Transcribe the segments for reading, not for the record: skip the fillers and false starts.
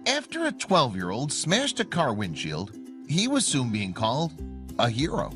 After a 12-year-old smashed a car windshield, he was soon being called a hero.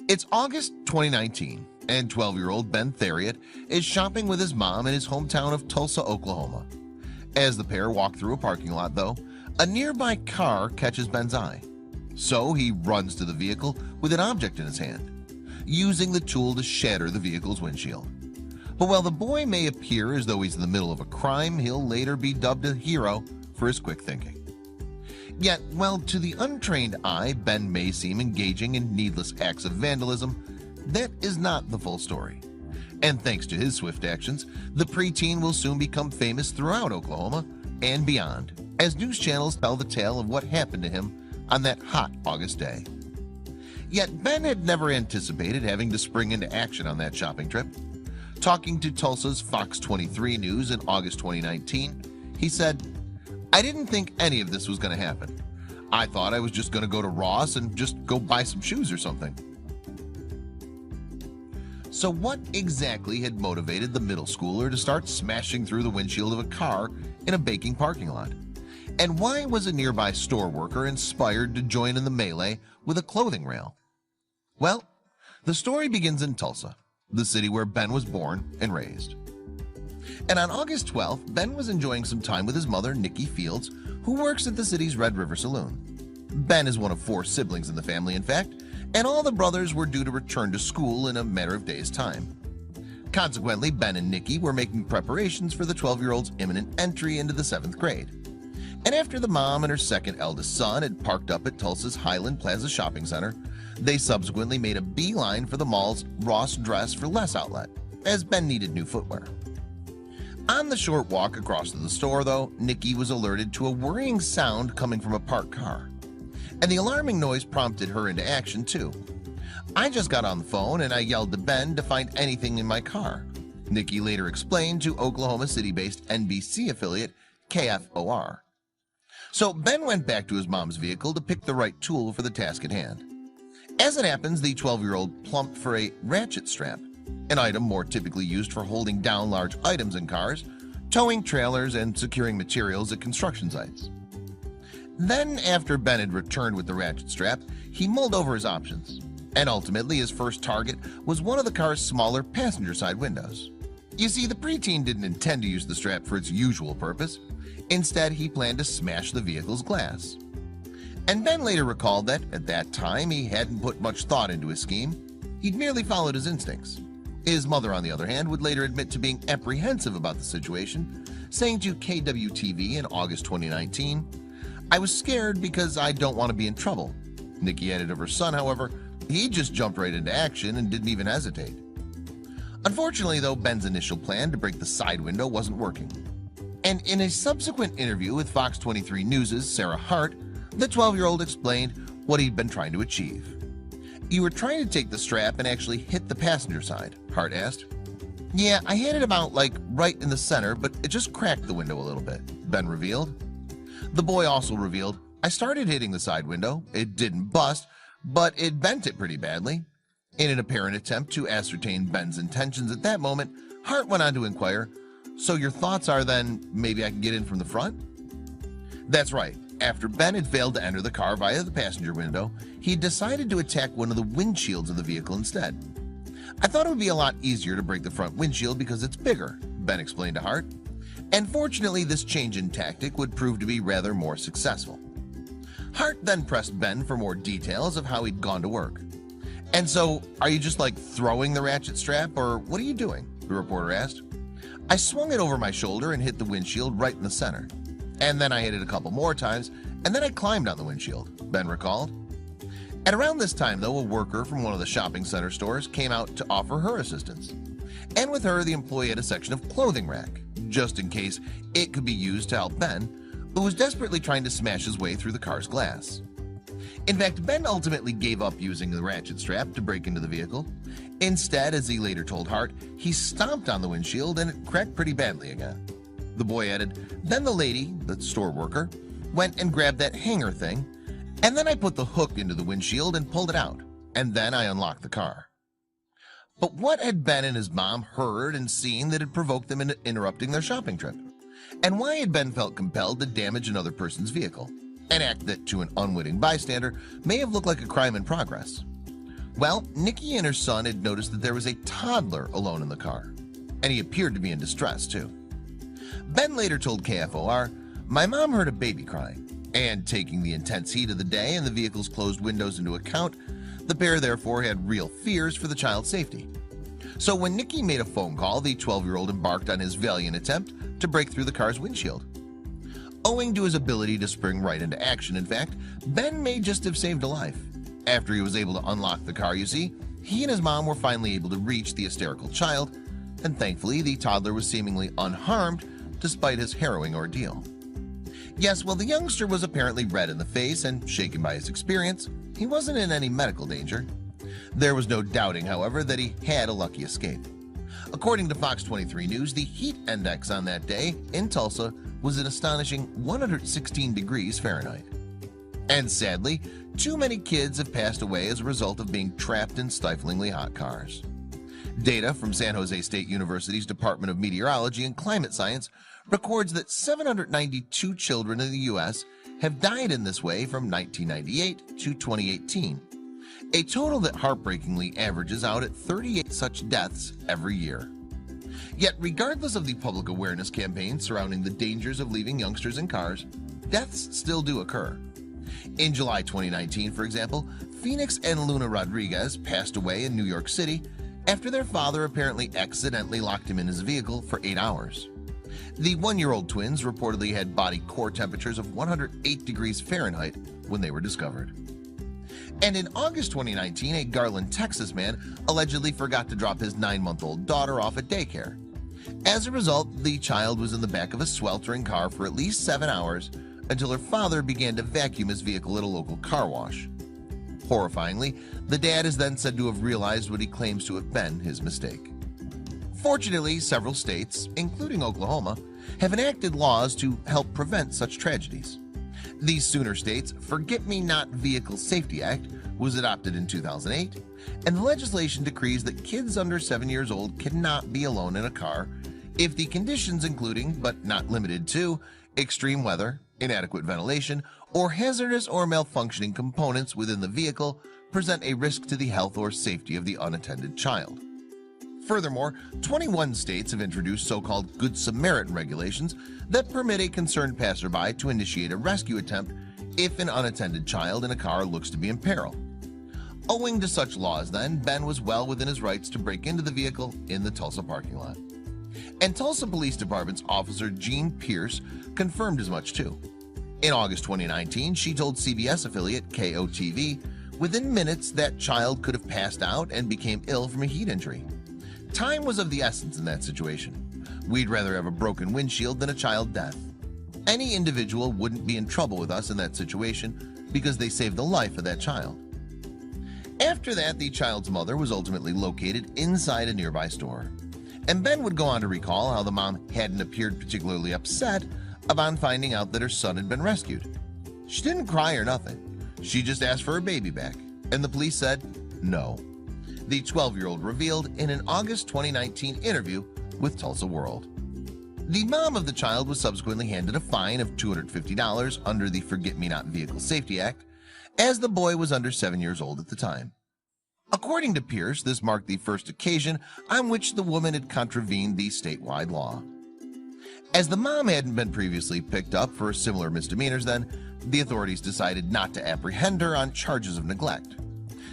It's August 2019, and 12-year-old Ben Theriot is shopping with his mom in his hometown of Tulsa, Oklahoma. As the pair walk through a parking lot, though, a nearby car catches Ben's eye. So he runs to the vehicle with an object in his hand, using the tool to shatter the vehicle's windshield. But while the boy may appear as though he's in the middle of a crime, he'll later be dubbed a hero for his quick thinking. Yet, while to the untrained eye Ben may seem engaging in needless acts of vandalism, that is not the full story. And thanks to his swift actions, the preteen will soon become famous throughout Oklahoma and beyond, as news channels tell the tale of what happened to him on that hot August day. Yet Ben had never anticipated having to spring into action on that shopping trip. Talking to Tulsa's Fox 23 News in August 2019, he said, "I didn't think any of this was going to happen. I thought I was just going to go to Ross and just go buy some shoes or something." So what exactly had motivated the middle schooler to start smashing through the windshield of a car in a baking parking lot? And why was a nearby store worker inspired to join in the melee with a clothing rail? Well, the story begins in Tulsa, the city where Ben was born and raised. And on August 12th, Ben was enjoying some time with his mother, Nikki Fields, who works at the city's Red River Saloon. Ben is one of 4 siblings in the family, in fact, and all the brothers were due to return to school in a matter of days' time. Consequently, Ben and Nikki were making preparations for the 12-year-old's imminent entry into the 7th grade. And after the mom and her second eldest son had parked up at Tulsa's Highland Plaza shopping center, they subsequently made a beeline for the mall's Ross Dress for Less outlet, as Ben needed new footwear. On the short walk across to the store, though, Nikki was alerted to a worrying sound coming from a parked car. And the alarming noise prompted her into action, too. "I just got on the phone and I yelled to Ben to find anything in my car," Nikki later explained to Oklahoma City-based NBC affiliate KFOR. So Ben went back to his mom's vehicle to pick the right tool for the task at hand. As it happens, the 12-year-old plumped for a ratchet strap, an item more typically used for holding down large items in cars, towing trailers, and securing materials at construction sites. Then, after Ben had returned with the ratchet strap, he mulled over his options, and ultimately his first target was one of the car's smaller passenger side windows. You see, the preteen didn't intend to use the strap for its usual purpose. Instead, he planned to smash the vehicle's glass. And Ben later recalled that, at that time, he hadn't put much thought into his scheme. He'd merely followed his instincts. His mother, on the other hand, would later admit to being apprehensive about the situation, saying to KWTV in August 2019, "I was scared because I don't want to be in trouble." Nikki added of her son, however, he just jumped right into action and didn't even hesitate. Unfortunately, though, Ben's initial plan to break the side window wasn't working. And in a subsequent interview with Fox 23 News' Sarah Hart, the 12-year-old explained what he'd been trying to achieve. "You were trying to take the strap and actually hit the passenger side?" Hart asked. "Yeah, I hit it about like right in the center, but it just cracked the window a little bit," Ben revealed. The boy also revealed, "I started hitting the side window. It didn't bust, but it bent it pretty badly." In an apparent attempt to ascertain Ben's intentions at that moment, Hart went on to inquire, "So your thoughts are then maybe I can get in from the front?" That's right. After Ben had failed to enter the car via the passenger window, he decided to attack one of the windshields of the vehicle instead. "I thought it would be a lot easier to break the front windshield because it's bigger," Ben explained to Hart. And fortunately, this change in tactic would prove to be rather more successful. Hart then pressed Ben for more details of how he'd gone to work. "And so, are you just like throwing the ratchet strap, or what are you doing?" the reporter asked. "I swung it over my shoulder and hit the windshield right in the center. And then I hit it a couple more times, and then I climbed on the windshield," Ben recalled. At around this time, though, a worker from one of the shopping center stores came out to offer her assistance. And with her, the employee had a section of clothing rack, just in case it could be used to help Ben, who was desperately trying to smash his way through the car's glass. In fact, Ben ultimately gave up using the ratchet strap to break into the vehicle. Instead, as he later told Hart, he stomped on the windshield and it cracked pretty badly again. The boy added, "Then the lady, the store worker, went and grabbed that hanger thing, and then I put the hook into the windshield and pulled it out, and then I unlocked the car." But what had Ben and his mom heard and seen that had provoked them into interrupting their shopping trip? And why had Ben felt compelled to damage another person's vehicle, an act that to an unwitting bystander may have looked like a crime in progress? Well, Nikki and her son had noticed that there was a toddler alone in the car, and he appeared to be in distress too. Ben later told KFOR, "My mom heard a baby crying, and taking the intense heat of the day and the vehicle's closed windows into account, the pair therefore had real fears for the child's safety. So when Nikki made a phone call, the 12-year-old embarked on his valiant attempt to break through the car's windshield. Owing to his ability to spring right into action, in fact, Ben may just have saved a life. After he was able to unlock the car, you see, he and his mom were finally able to reach the hysterical child, and thankfully the toddler was seemingly unharmed despite his harrowing ordeal." Yes, while the youngster was apparently red in the face and shaken by his experience, he wasn't in any medical danger. There was no doubting, however, that he had a lucky escape. According to Fox 23 News, the heat index on that day in Tulsa was an astonishing 116 degrees Fahrenheit. And sadly, too many kids have passed away as a result of being trapped in stiflingly hot cars. Data from San Jose State University's Department of Meteorology and Climate Science records that 792 children in the U.S. have died in this way from 1998 to 2018, a total that heartbreakingly averages out at 38 such deaths every year. Yet regardless of the public awareness campaign surrounding the dangers of leaving youngsters in cars, deaths still do occur. In July 2019, for example, Phoenix and Luna Rodriguez passed away in New York City after their father apparently accidentally locked him in his vehicle for 8 hours. The 1-year-old twins reportedly had body core temperatures of 108 degrees Fahrenheit when they were discovered. And in August 2019, a Garland, Texas man allegedly forgot to drop his 9-month-old daughter off at daycare. As a result, the child was in the back of a sweltering car for at least 7 hours until her father began to vacuum his vehicle at a local car wash. Horrifyingly, the dad is then said to have realized what he claims to have been his mistake. Fortunately, several states, including Oklahoma, have enacted laws to help prevent such tragedies. The Sooner State's Forget-Me-Not Vehicle Safety Act was adopted in 2008, and the legislation decrees that kids under 7 years old cannot be alone in a car if the conditions including, but not limited to, extreme weather, inadequate ventilation, or hazardous or malfunctioning components within the vehicle present a risk to the health or safety of the unattended child. Furthermore, 21 states have introduced so-called Good Samaritan regulations that permit a concerned passerby to initiate a rescue attempt if an unattended child in a car looks to be in peril. Owing to such laws, then, Ben was well within his rights to break into the vehicle in the Tulsa parking lot. And Tulsa Police Department's officer Jean Pierce confirmed as much too. In August 2019, she told CBS affiliate KOTV within minutes that child could have passed out and became ill from a heat injury. Time was of the essence in that situation. We'd rather have a broken windshield than a child death. Any individual wouldn't be in trouble with us in that situation because they saved the life of that child. After that, the child's mother was ultimately located inside a nearby store. And Ben would go on to recall how the mom hadn't appeared particularly upset upon finding out that her son had been rescued. She didn't cry or nothing. She just asked for her baby back, and the police said no. The 12-year-old revealed in an August 2019 interview with Tulsa World. The mom of the child was subsequently handed a fine of $250 under the Forget-Me-Not Vehicle Safety Act, as the boy was under 7 years old at the time. According to Pierce, this marked the first occasion on which the woman had contravened the statewide law. As the mom hadn't been previously picked up for similar misdemeanors then, the authorities decided not to apprehend her on charges of neglect.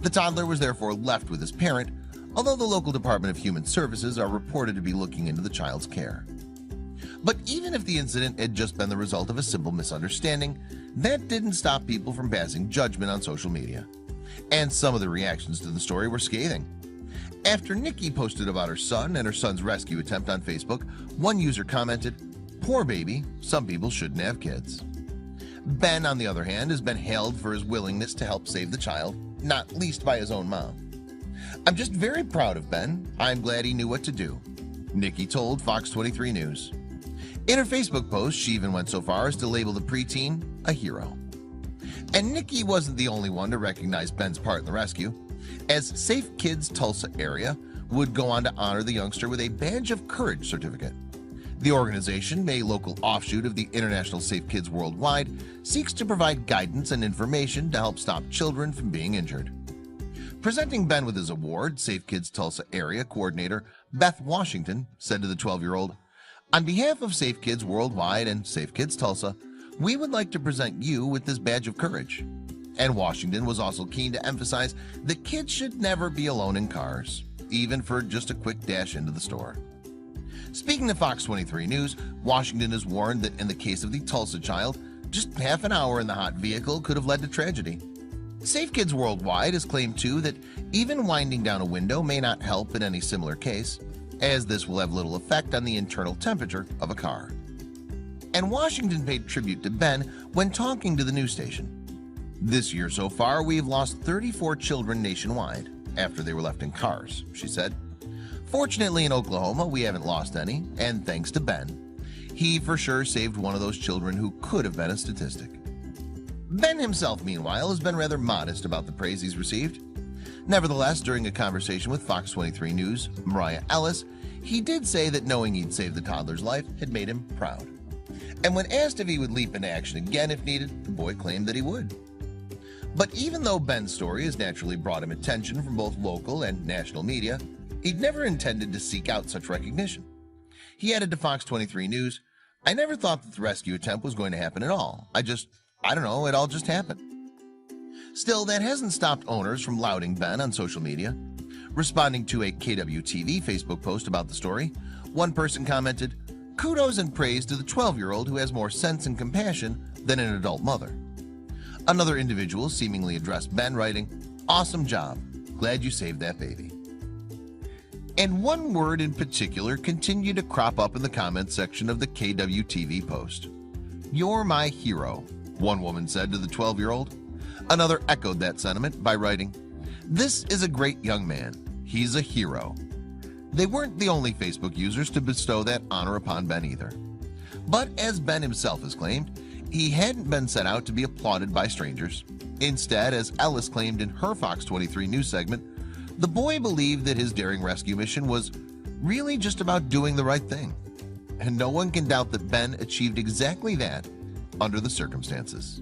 The toddler was therefore left with his parent, although the local Department of Human Services are reported to be looking into the child's care. But even if the incident had just been the result of a simple misunderstanding, that didn't stop people from passing judgment on social media. And some of the reactions to the story were scathing. After Nikki posted about her son and her son's rescue attempt on Facebook, one user commented, "Poor baby, some people shouldn't have kids." Ben, on the other hand, has been hailed for his willingness to help save the child, not least by his own mom. "I'm just very proud of Ben. I'm glad he knew what to do," Nikki told Fox 23 News. In her Facebook post, she even went so far as to label the preteen a hero. And Nikki wasn't the only one to recognize Ben's part in the rescue, as Safe Kids Tulsa area would go on to honor the youngster with a Badge of Courage certificate. The organization, a local offshoot of the International Safe Kids Worldwide, seeks to provide guidance and information to help stop children from being injured. Presenting Ben with his award, Safe Kids Tulsa Area Coordinator Beth Washington said to the 12-year-old, "On behalf of Safe Kids Worldwide and Safe Kids Tulsa, we would like to present you with this badge of courage." And Washington was also keen to emphasize that kids should never be alone in cars, even for just a quick dash into the store. Speaking to Fox 23 News, Washington has warned that in the case of the Tulsa child, just half an hour in the hot vehicle could have led to tragedy. Safe Kids Worldwide has claimed too that even winding down a window may not help in any similar case, as this will have little effect on the internal temperature of a car. And Washington paid tribute to Ben when talking to the news station. "This year so far, we've lost 34 children nationwide after they were left in cars," she said. "Fortunately in Oklahoma, we haven't lost any, and thanks to Ben. He for sure saved one of those children who could have been a statistic." Ben himself, meanwhile, has been rather modest about the praise he's received. Nevertheless, during a conversation with Fox 23 News' Mariah Ellis, he did say that knowing he'd saved the toddler's life had made him proud. And when asked if he would leap into action again if needed, the boy claimed that he would. But even though Ben's story has naturally brought him attention from both local and national media, he'd never intended to seek out such recognition. He added to Fox 23 News, "I never thought that the rescue attempt was going to happen at all. I don't know, it all just happened." Still, that hasn't stopped owners from lauding Ben on social media. Responding to a KWTV Facebook post about the story, one person commented, "Kudos and praise to the 12-year-old who has more sense and compassion than an adult mother." Another individual seemingly addressed Ben, writing, "Awesome job. Glad you saved that baby." And one word in particular continued to crop up in the comments section of the KWTV post. "You're my hero," one woman said to the 12-year-old. Another echoed that sentiment by writing, "This is a great young man. He's a hero." They weren't the only Facebook users to bestow that honor upon Ben either. But as Ben himself has claimed, he hadn't been set out to be applauded by strangers. Instead, as Ellis claimed in her Fox 23 News segment, the boy believed that his daring rescue mission was really just about doing the right thing. And no one can doubt that Ben achieved exactly that under the circumstances.